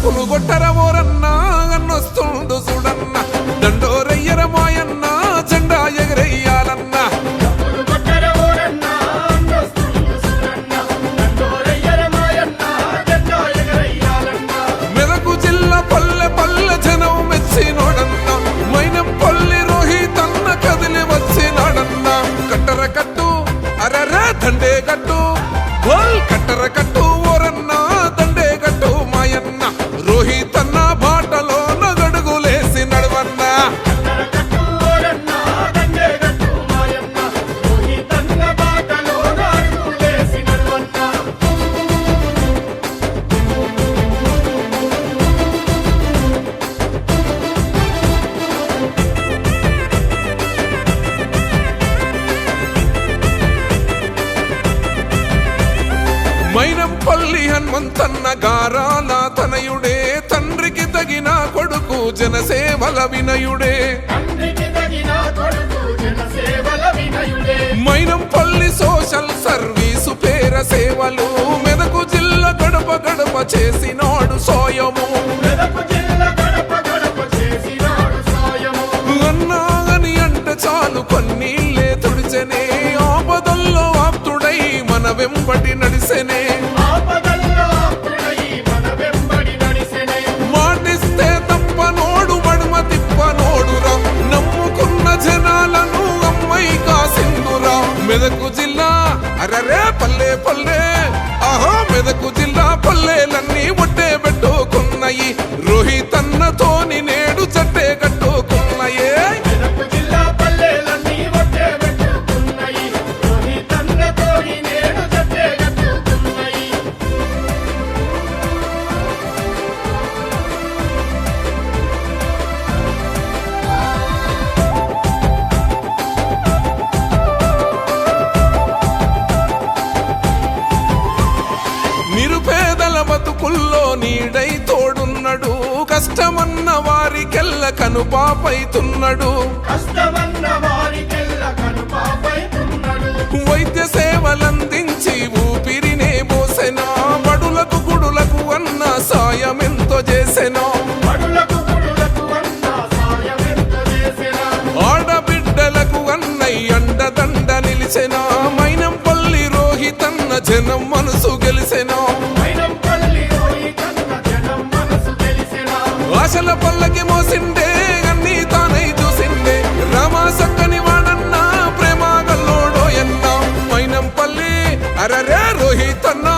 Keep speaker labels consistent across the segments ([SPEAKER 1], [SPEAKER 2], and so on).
[SPEAKER 1] డప్పులు కొట్టర ఓరన్నా అన్నొస్తుండు చూడన్న దండోరయ్యర మాయన్న జెండా ఎగరయ్యాలన్న మెదకు జిల్లా పల్లె పల్లె జనం మెచ్చినోడన్న మైనం పల్లి రోహితన్న కదిలి వచ్చినాడన్న కట్టర కట్టు అరరే దండే కట్టు కట్టర కట్టు ఓరన్నా దండే కట్టు మాయన్న రోహితన్న బాటలో నగడుగులేసి నడవన్నా మైనంపల్లి హనుమంతన్న గారాల తనయుడే తండ్రికి తగిన కొడుకు జనసేవల వినయుడే మైనంపల్లి సోషల్ సర్వీసు పేర సేవలు మెదకు జిల్లా గడప గడప చేసినాడు సోయము అన్నాగని అంటే చాలు కొన్నీళ్ళే తుడిచెనే ఆపదల్లో ఆప్తుడై మన వెంబడి నడిసెనే మాటిస్తే తప్పనోడు మడుమ తిప్పనోడురా నమ్ముకున్న జనాలను అమ్మై కాసిందురా మెదకు జిల్లా అరరే పల్లె పల్లె ఆహా మెదకు జిల్లా పల్లెలన్నీ ఒట్టే పెట్టుకున్నాయి రోహితన్నతోని నేడు చట్టే కట్టుకున్నాయే నిరుపేదల బతుకుల్లో నీడై తోడున్నడు కష్టమన్న వారికెల్ల కనుపాపైతున్నడు వైద్య సేవలందించి ఊపిరినే పోసెనా బడులకు గుడులకు అన్న సాయమెంతో చేసెనా ఆడబిడ్డలకు అన్నయ్య అండదండ నిలిచెనా మైనంపల్లి రోహితన్న జనం మనసు గెలిసెనా ఆశల పల్లకి మోసిండే అన్ని తానై చూసిండే రామా సక్కని వాడన్నా ప్రేమ గల్లోడో ఎన్న మైనంపల్లి అరరే రోహితన్న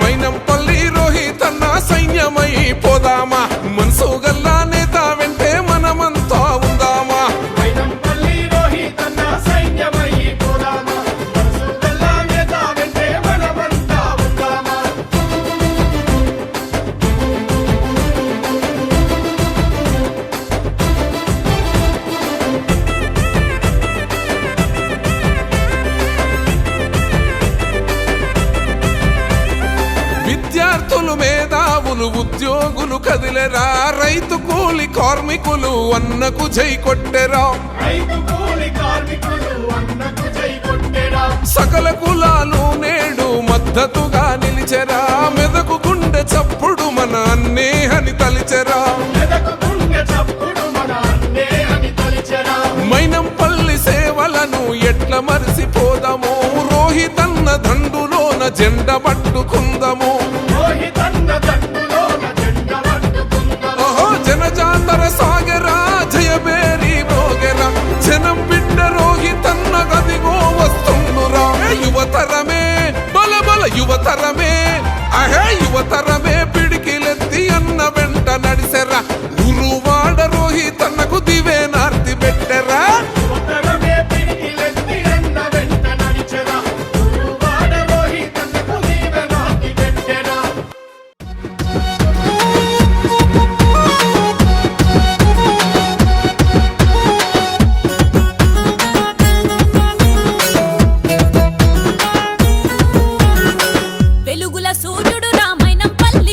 [SPEAKER 1] మైనంపల్లి రోహితన్న సైన్యమై పోదామా మనసు గల్లా నేత వెంటే మనమంతా ఉందామా విద్యార్థులు మేధావులు ఉద్యోగులు కదిలేరా రైతు కూలి కార్మికులు అన్నకు జై కొట్టెరా సకల కులాలు నేడు మద్దతుగా నిలిచెరా మెదకు గుండె చప్పుడు మన అన్నే అని తలిచెరా మైనంపల్లి సేవలను ఎట్ల మరిసిపోదాము రోహితన్న దండులోన జెండ పట్టుకుందము ఓహో జనజాతర సాగరా జయబేరి మోగెరా జనం బిడ్డ రోహితన్న గదిగో వస్తుండురా యువతరమే బల బల యువతరమే అహే యువతరమే పిడికిలెత్తి అన్న వెంట నడిసెరా గురువాడ రోహితన్నకు దివే నార్తి పెట్టెరా
[SPEAKER 2] వెలుగుల సూర్యుడు రామైనంపల్లి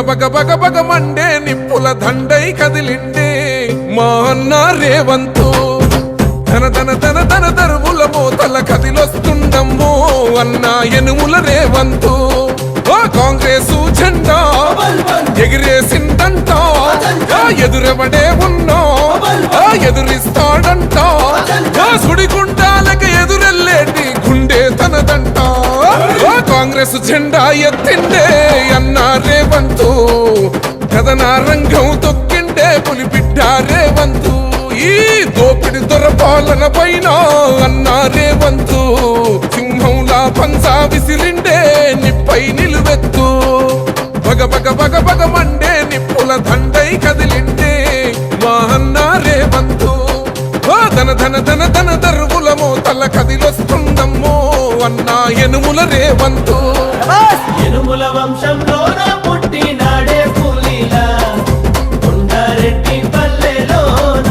[SPEAKER 1] బగ బగ బగ మండే నిప్పుల దండై కదిలిండే మా అన్న రేవంతు ధన ధన ధన ధన దరువుల మోతల కదిలొస్తుండమ్మో అన్న ఎనుముల రేవంతు ఓ కాంగ్రెస్ జెండా ఎగిరేసిందంట ఎదురెవడే ఉన్నా ఎదురిస్తాడంట సుడిగుండాలకి ఎదురెల్లేటి గుండె తనదంట కాంగ్రెస్ జెండా ఎత్తిండే అన్న రేవంతు కథన రంగం తొక్కిండే పులిబిడ్డ రేవంతు ఈ దోపిడి దొరపాలన పైన అన్న రేవంతు సింహంలా పంజా విసిరిండే నిప్పై నిలువెత్తు బగ బగ బగ బగ మండే నిప్పుల దండై కదిలిండే మా అన్న రేవంతు ధన ధన ధన ధన దరువుల మోతల కదిలొస్తుందమ్మో అన్న ఎనుముల రేవంతు
[SPEAKER 2] ఎనుముల వంశంలోన పుట్టినాడే పులిలా కొండారెడ్డి పల్లెలోన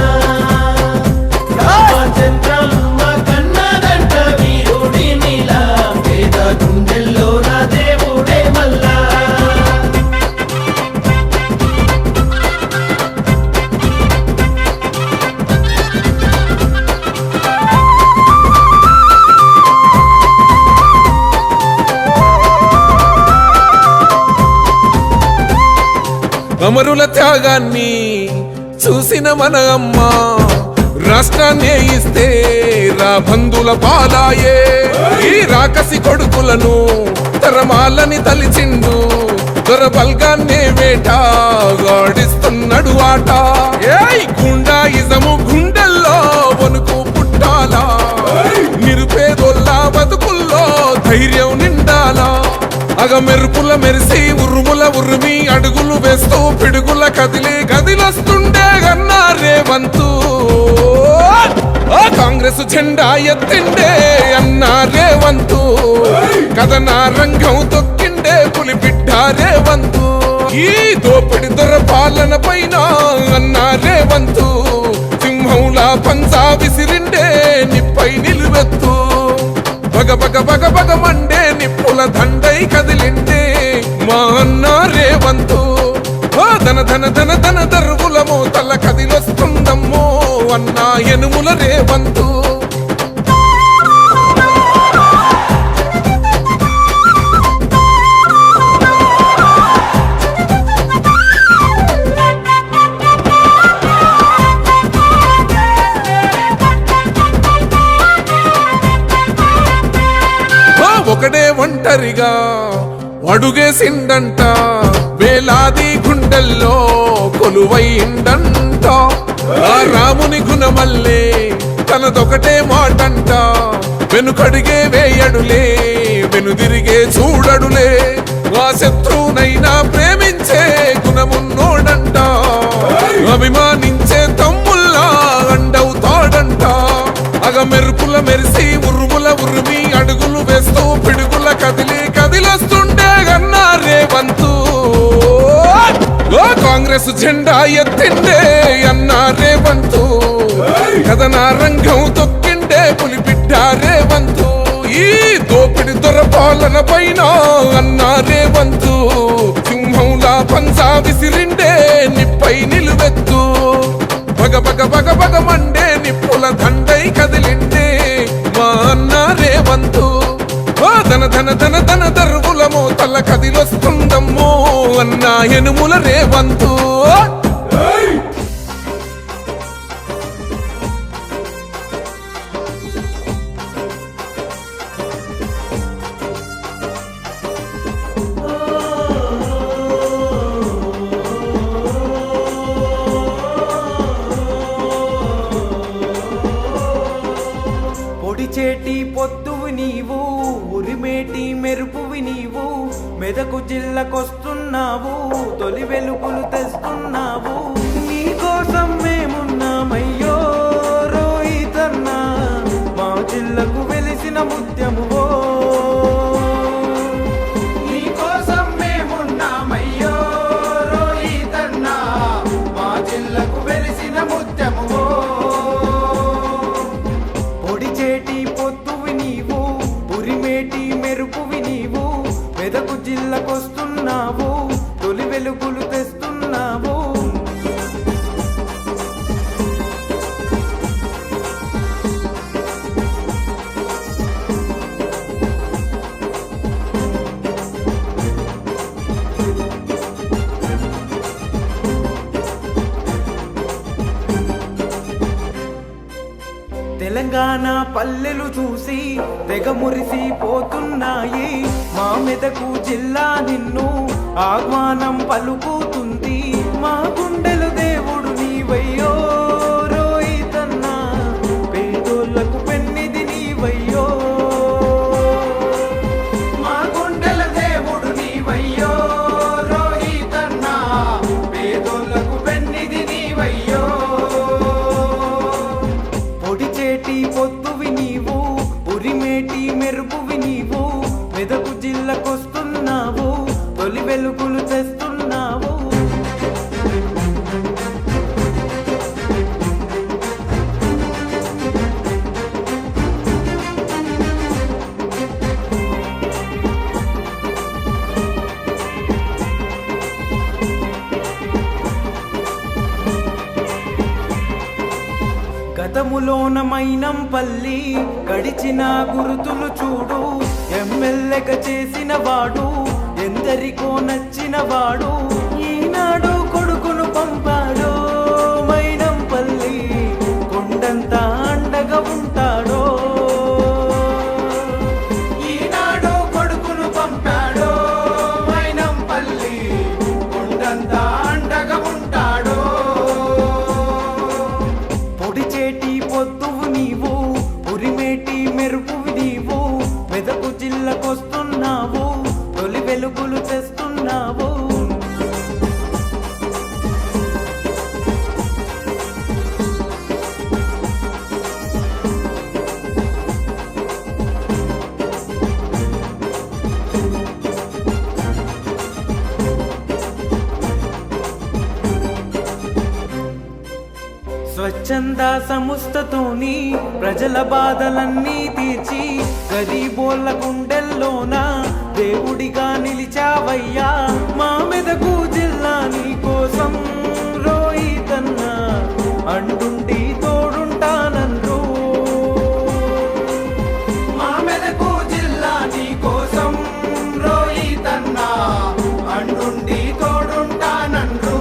[SPEAKER 2] రామచంద్రమ్మ కన్నదంట వీరుడి నీలా పేద గుండెల్లోన దేవుడే మల్లా
[SPEAKER 1] అమరుల త్యాగాన్ని చూసిన మన అమ్మ రాష్ట్రాన్ని ఇస్తే రా బంధుల పాలాయే ఈ రాకసి కొడుకులను తరమాలని తలిచిండు దొరబల్గాన్నే వేట గాడిస్తున్నాడు ఆట ఏయ్ గుండాయిజము గుండెల్లో వణుకు పుట్టాలా నిరుపేదోళ్ళ బతుకుల్లో ధైర్యం నిండాలా అగ మెరుపుల మెరిసి ఉరుముల ఉరిమి అడుగులు వేస్తూ పిడుగుల కదిలి గదిలొస్తుండే గన్నా రేవంతు కాంగ్రెస్ జెండా ఎత్తిండే అన్న రేవంతు కథన రంగం తొక్కిండే పులిబిడ్డ రేవంతు ఈ దోపిడి దొరపాలన పైన అన్న రేవంతు సింహంలా పంజా విసిరిండే నిప్పై నిలువెత్తు బగ బగ బగ బగ మండే నిప్పుల దండై కదిలిండే మా అన్న రేవంతు ధన ధన ధన ధన దరువుల మోతల కదిలొస్తుందమ్మో అన్న ఎనుముల రేవంతు ఒకడే ఒంటరిగా అడుగేసిండంట వేలాది గుండెల్లో కొలువైండంట ఆ రాముని గుణమల్లే తనదొకటే మాటంట వెనుకడిగే వేయడులే వెనుదిరిగే చూడడులే ఆ శత్రువునైనా ప్రేమించే గుణమున్నోడంట అభిమానించే తమ్ముల్లా అండవుతాడంట అగ మెరుపుల మెరిసి ఉరుముల ఉరిమి అడుగులు వేస్తూ పిడుగుల కదిలి కదిలొస్తుండే గన్నా రేవంతు కాంగ్రెస్ జెండా ఎత్తిండే అన్న రేవంతు కథన రంగం తొక్కిండే పులిబిడ్డ రేవంతు ఈ దోపిడి దొరపాలన పైన అన్న రేవంతు సింహంలా పంజా విసిరిండే నిప్పై నిలువెత్తు బగ బగ బగ బగ మండే నిప్పుల దండై కదిలిండే మా అన్న రేవంతు ధన ధన ధన ధన దరువుల మోతల కదిలొస్తుందమ్మో అన్న ఎనుముల రేవంతు
[SPEAKER 3] పొడిచేటి పొద్దువు నీవు ఉరిమేటి మెరుపువి నీవు మెదకు జిల్లకొస్తున్నావు తొలి వెలుగులు తెస్తున్నావు నీకోసం మేమున్నామయ్యో రోహితన్నా మా జిల్లకు వెలిసిన ముత్యమువో నీకోసం మేమున్నామయ్యో రోహితన్నా మా జిల్లకు వెలిసిన ముత్యమువో పొడిచేటి పొద్దువి నీవు ఉరిమేటి మెరుపువి నీవు మెదకు జిల్లకొస్తున్నావు తొలి వెలుగులు తెలంగాణ పల్లెలు చూసి తెగ మురిసిపోతున్నాయి. మా మెదకు జిల్లా నిన్ను ఆహ్వానం పలుకుతుంది. మా గుండెలు దేవుడు నీవయ్యో రోహితన్నా, పేదోళ్లకు పెన్నిది నీవయ్యో. మా గుండెల దేవుడు నీవయ్యో రోహితన్నా, పేదోళ్లకు పెన్నిది నీవయ్యో. పొడిచేటి పొద్దువి నీవు, ఉరిమేటి మెరుపువి నీవు, మెదకు జిల్లకొస్తున్నావు, తొలి వెలుగులు తెస్తున్నావు. గతములోన మైనంపల్లి గడిచిన గురుతులు చూడు. ఎమ్మెల్యేగా చేసిన వాడు, ఎందరికో నచ్చిన వాడు, ఈనాడు కొడుకును పంపాడో మైనంపల్లి, కొండంత అండగా ఉంటాడో. ఈనాడు కొడుకును పంపాడో మైనంపల్లి, కొండంత అండగా ఉంటాడో. పొడిచేటి పొద్దువు నీవు, ఉరిమేటి మెరుపువి నీవు, మెదకు జిల్లకొస్తున్నావు, తొలి వెలుగులు తెస్తున్నావు. స్వచ్ఛంద సంస్థతోని ప్రజల బాధలన్నీ తీర్చి, గరీబోళ్ళ గుండెల్లోన దేవుడిగా నిలిచావయ్యా. మా మెదకు జిల్లా నీ కోసం రోహితన్నా, అండుండి తోడుంటానన్రు. మా మెదకు జిల్లా నీ కోసం రోహితన్నా, అండుండి తోడుంటానన్రు.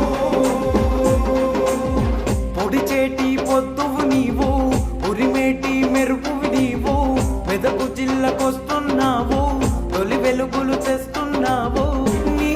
[SPEAKER 3] పొడిచేటి పొద్దువు నీవు, ఉరిమేటి మెరుపువి నీవు, మెదకు జిల్లకొస్తున్నావు, తొలి వెలుగులు తెస్తున్నావు. నీ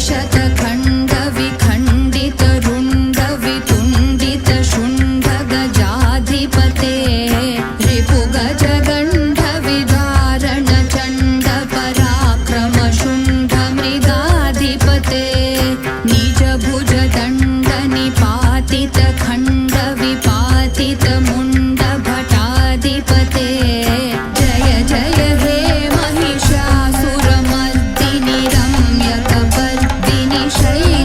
[SPEAKER 4] द्विशतखण्ड विखण्डित रुण्ड वितुण्डित शुण्ड गजाधिपते रिपुगज गण्ड विदारण चण्ड पराक्रम शुण्ड मृगाधिपते निज भुज दण्ड निपातित खण्ड विपातित मुण्ड भटाधिपते जय जय हे महिषासुरमर्दिनि रम्यकपर्दिनि शैल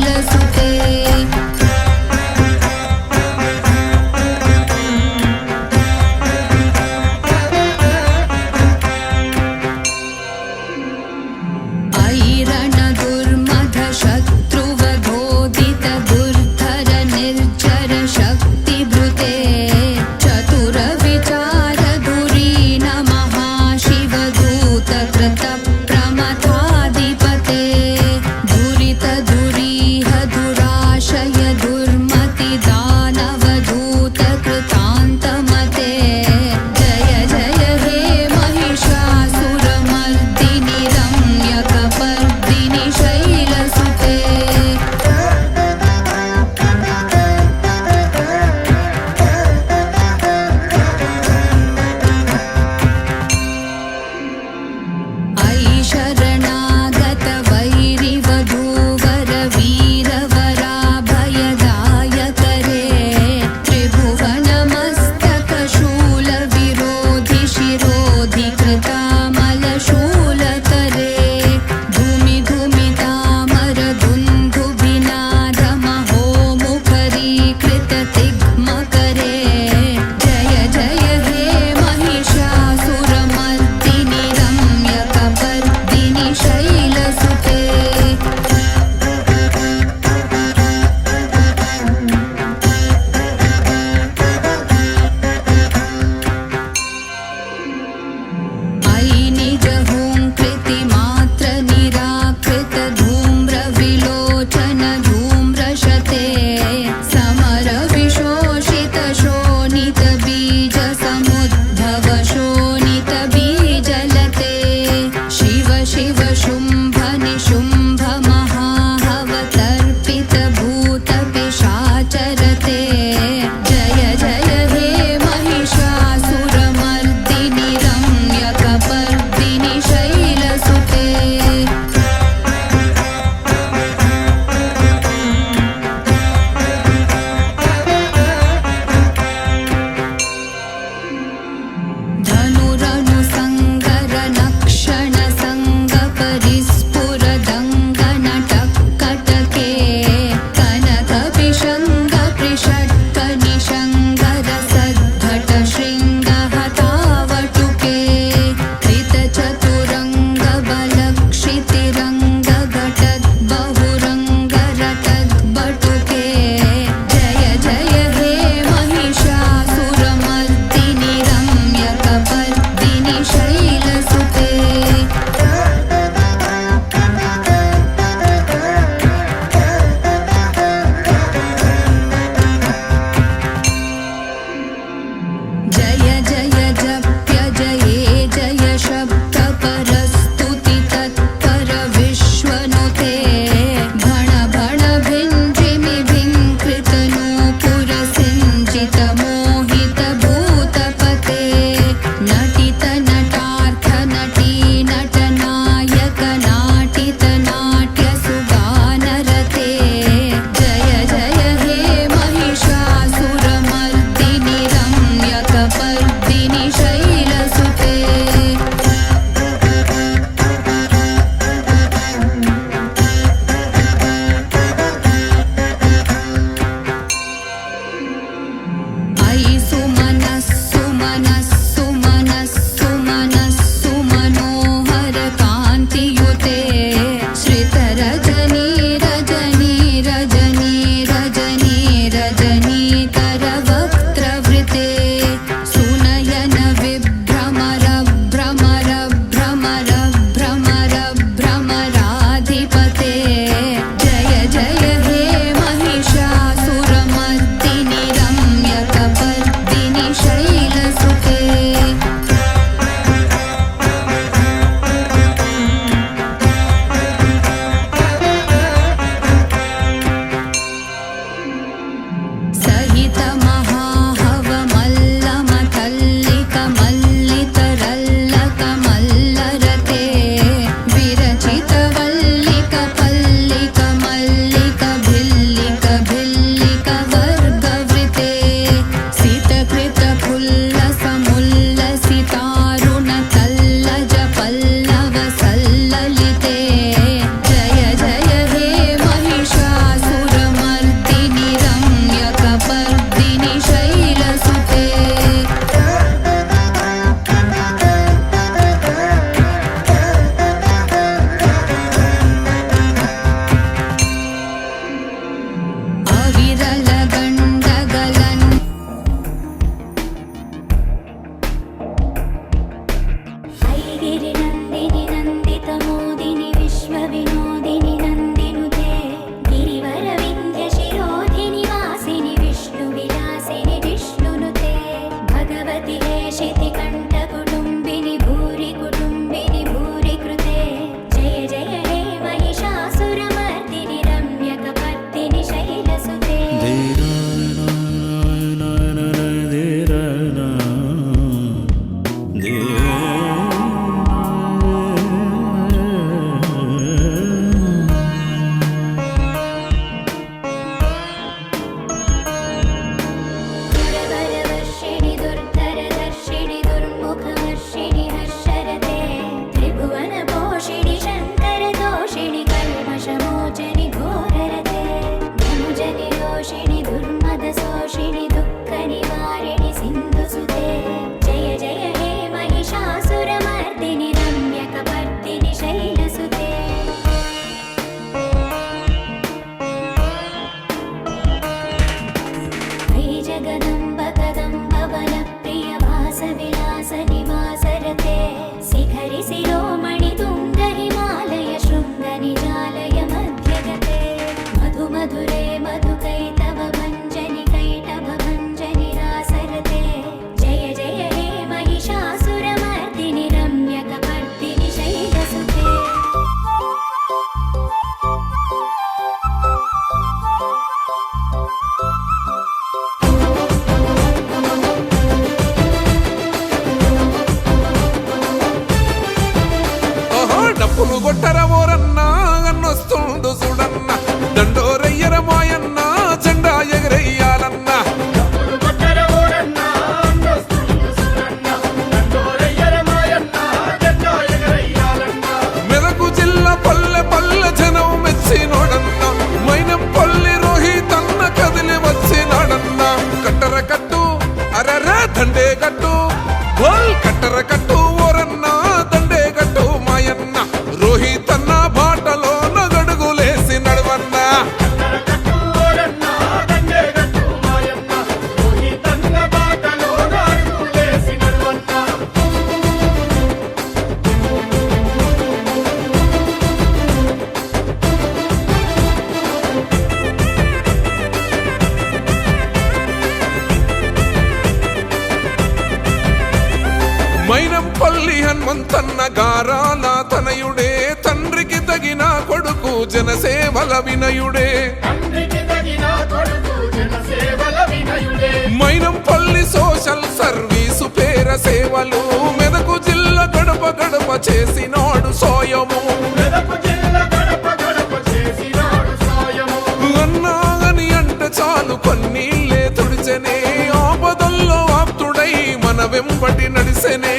[SPEAKER 1] రేవంతన్న గారాల తనయుడే, తండ్రికి తగిన కొడుకు జనసేవల వినయుడే. మైనంపల్లి సోషల్ సర్వీసు పేర సేవలు, మెదకు జిల్లా గడప గడప చేసినాడు సోయము. అన్నాగని అంటే చాలు కొన్నీళ్ళే తుడిచెనే, ఆపదల్లో ఆప్తుడై మన వెంబడి నడిసెనే.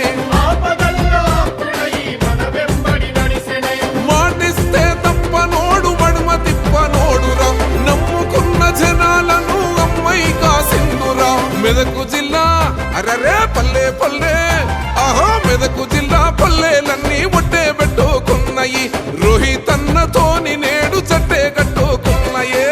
[SPEAKER 1] మాటిస్తే తప్పనోడు మడుమ తిప్పనోడురా, నమ్ముకున్న జనాలను అమ్మాయి కాసిందురా. మెదకు జిల్లా అరరే పల్లె పల్లె, ఆహా మెదకు జిల్లా పల్లెలన్నీ ఒట్టే పెట్టుకున్నాయి, రోహితన్నతోని నేడు చట్టే కట్టుకున్నాయే.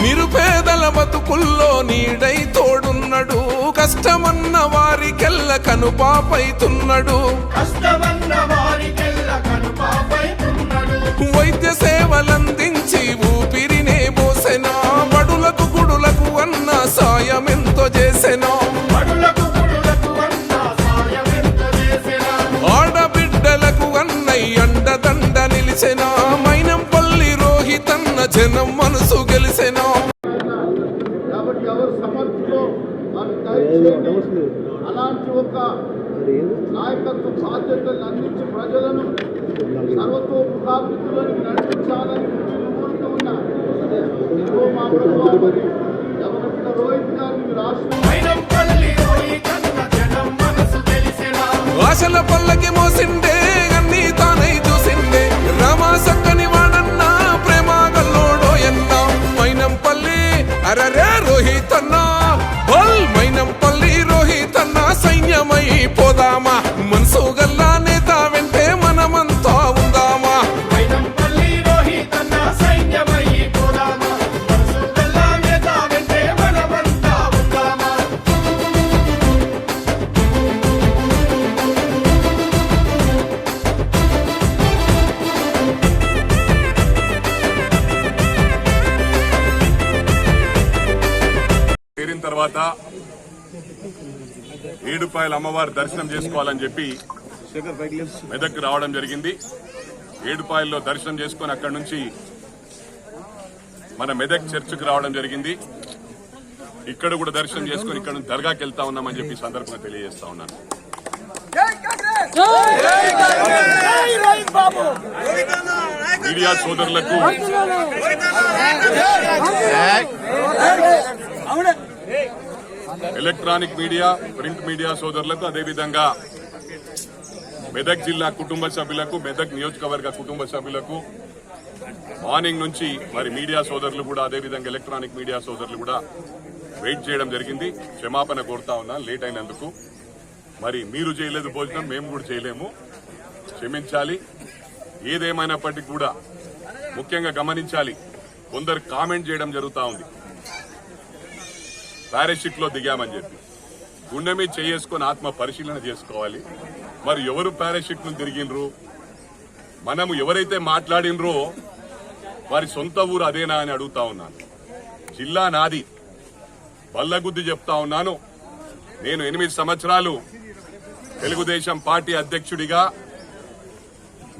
[SPEAKER 1] నిరుపేదల బతుకుల్లో నీడై తోడున్నడు, కష్టమన్న వారికెల్ల కనుపాపైతున్నడు. వైద్య సేవలందించి ఊపిరినే పోసెనా, బడులకు గుడులకు అన్న సాయమెంతో చేసెనా. ఆడబిడ్డలకు అన్నయ్య అండదండ నిలిచెనా, మైనంపల్లి రోహితన్న జనం మనసు గెలిసెనా.
[SPEAKER 5] కాబట్టి ఎవరు సమర్థులో వారు దయచేసి అలాంటి ఒక నాయకత్వ బాధ్యతలను అందించి ప్రజలను సర్వతోముఖాభివృద్ధిలోకి నడిపించాలని కోరుతూ ఉన్నా. మా ప్రభుత్వం ఎవరైనా రోహిత్ గారిని రాష్ట్రం
[SPEAKER 1] ఆశల పల్లకి మోసిండే, అన్ని తానై చూసిండే, రామా సక్కని వాడన్న ప్రేమ గల్లోడో ఎన్న. మైనంపల్లి అరరే రోహితన్న, బల్ మైనంపల్లి రోహితన్న సైన్యమై పోదామా, మనసు గల్లా నేత వెంటే మనమంతా ఉందామా.
[SPEAKER 6] చేరిన తర్వాత ఏడుపాయల అమ్మవారి దర్శనం చేసుకోవాలని చెప్పి మెదక్ రావడం జరిగింది. ఏడుపాయల్లో దర్శనం చేసుకుని అక్కడి నుంచి మన మెదక్ చర్చికి రావడం జరిగింది. ఇక్కడ కూడా దర్శనం చేసుకుని ఇక్కడ నుంచి దర్గాకి వెళ్తా ఉన్నామని చెప్పి సందర్భంగా తెలియజేస్తా ఉన్నాను. మీడియా సోదరులకు ఎలక్ట్రానిక్ మీడియా, ప్రింట్ మీడియా సోదరులకు, అదేవిధంగా మెదక్ జిల్లా కుటుంబ సభ్యులకు, మెదక్ నియోజకవర్గ కుటుంబ సభ్యులకు మార్నింగ్ నుంచి మరి మీడియా సోదరులు కూడా, అదేవిధంగా ఎలక్ట్రానిక్ మీడియా సోదరులు కూడా వెయిట్ చేయడం జరిగింది. క్షమాపణ కోరుతా ఉన్నా లేట్ అయినందుకు. మరి మీరు చేయలేదు భోజనం, మేము కూడా చేయలేము, క్షమించాలి. ఏదేమైనప్పటికీ కూడా ముఖ్యంగా గమనించాలి, కొందరు కామెంట్ చేయడం జరుగుతూ ఉంది పారాషూట్ లో దిగామని చెప్పి. గుండె మీద చేసుకుని ఆత్మ పరిశీలన చేసుకోవాలి. మరి ఎవరు పారాషూట్ ను తిరిగినరు, మనము ఎవరైతే మాట్లాడినరో వారి సొంత ఊరు అదేనా అని అడుగుతా ఉన్నాను. జిల్లా నాది, బల్లగుద్ది చెప్తా ఉన్నాను. నేను 8 సంవత్సరాలు తెలుగుదేశం పార్టీ అధ్యక్షుడిగా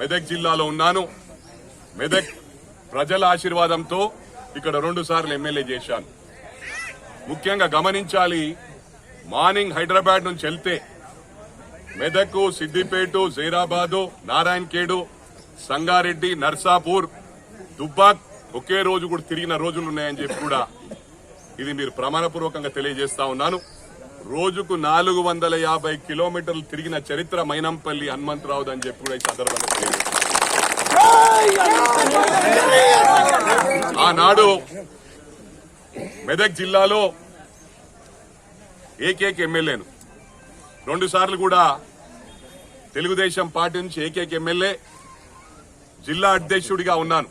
[SPEAKER 6] మెదక్ జిల్లాలో ఉన్నాను. మెదక్ ప్రజల ఆశీర్వాదంతో ఇక్కడ 2 సార్లు ఎమ్మెల్యే చేశాను. ముఖ్యంగా గమనించాలి, మార్నింగ్ హైదరాబాద్ నుంచి వెళ్తే మెదక్, సిద్దిపేట, జైరాబాదు, నారాయణఖేడు, సంగారెడ్డి, నర్సాపూర్, దుబ్బాక్ ఒకే రోజు కూడా తిరిగిన రోజులు ఉన్నాయని చెప్పి కూడా ఇది మీరు ప్రమాణపూర్వకంగా తెలియజేస్తా ఉన్నాను. రోజుకు 450 కిలోమీటర్లు తిరిగిన చరిత్ర మైనంపల్లి హనుమంతరావు అని చెప్పి కూడా ఈ సందర్భంగా తెలియజేస్తాను. ఆనాడు మెదక్ జిల్లాలో ఏకైక ఎమ్మెల్యేను, 2 సార్లు కూడా తెలుగుదేశం పార్టీ నుంచి ఏకైక ఎమ్మెల్యే, జిల్లా అధ్యక్షుడిగా ఉన్నాను.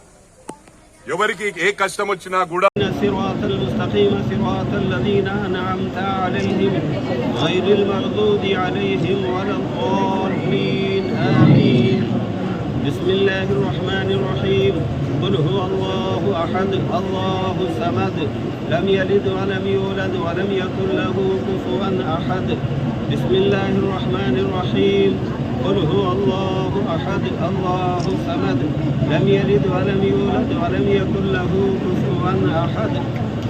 [SPEAKER 6] ఎవరికి ఏ కష్టం వచ్చినా కూడా
[SPEAKER 7] الصراط المستقيم صراط الذين أنعمت عليهم غير المغضوب عليهم ولا الضالين آمين. بسم الله الرحمن الرحيم. قل هو الله أحد الله الصمد لم يلد ولم يولد ولم يكن له كفوا أحد. بسم الله الرحمن الرحيم. قل هو الله أحد الله الصمد لم يلد ولم يولد ولم يكن له كفوا أحد.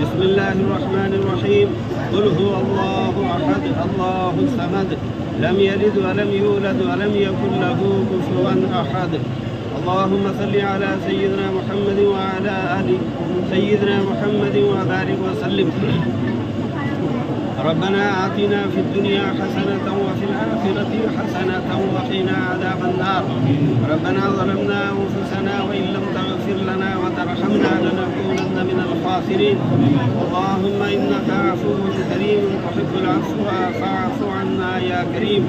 [SPEAKER 7] بسم الله الرحمن الرحيم. قل هو الله أحد الله الصمد لم يلد ولم يولد ولم يكن له كفوا أحد. اللهم صل على سيدنا محمد وعلى آل سيدنا محمد وبارك وسلم. ربنا آتنا في الدنيا حسنة وفي الآخرة حسنة وقنا عذاب النار. ربنا ظلمنا أنفسنا وإن لم تغفر لنا وترحمنا لنكونن من الخاسرين. اللهم إنك عفو كريم تحب العفو فاعف عنا يا كريم.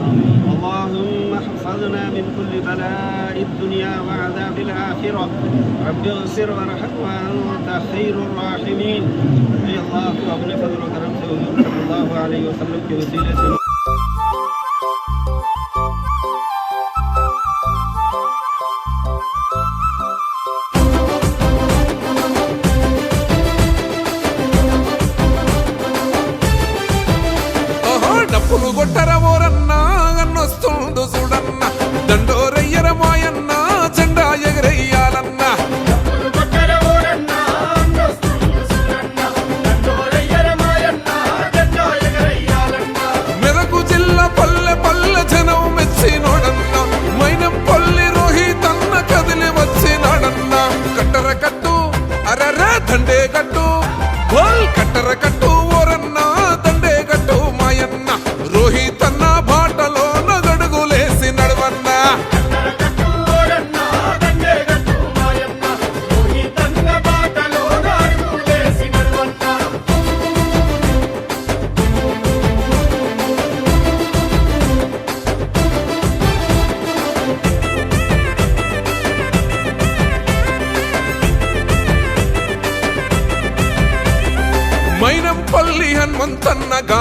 [SPEAKER 7] اللهم احفظنا من كل بلاء الدنيا وعذاب الآخرة. رب اغفر وارحم وأنت خير الراحمين. يا الله وابن فضل وكرمته صلى الله عليه وسلم के वसीले से
[SPEAKER 1] డప్పులు కొట్టర ఓరన్న అన్నొస్తుండు చూడన్న దండోరయ్యర మాయన్న జెండా ఎగరయ్యాలన్న మెదకు జిల్లా పల్లె పల్లె జనం మెచ్చినోడన్న మైనం పల్లి రోహితన్న కదిలి వచ్చినాడన్న కట్టర కట్టు అరర దండే కట్టు బోల్ కట్టర కట్టు ఓరన్న దండే కట్టు మాయన్న రోహితన్న బాటలో నగడుగులేసి నడవన్న మైనంపల్లి హనుమంతన్న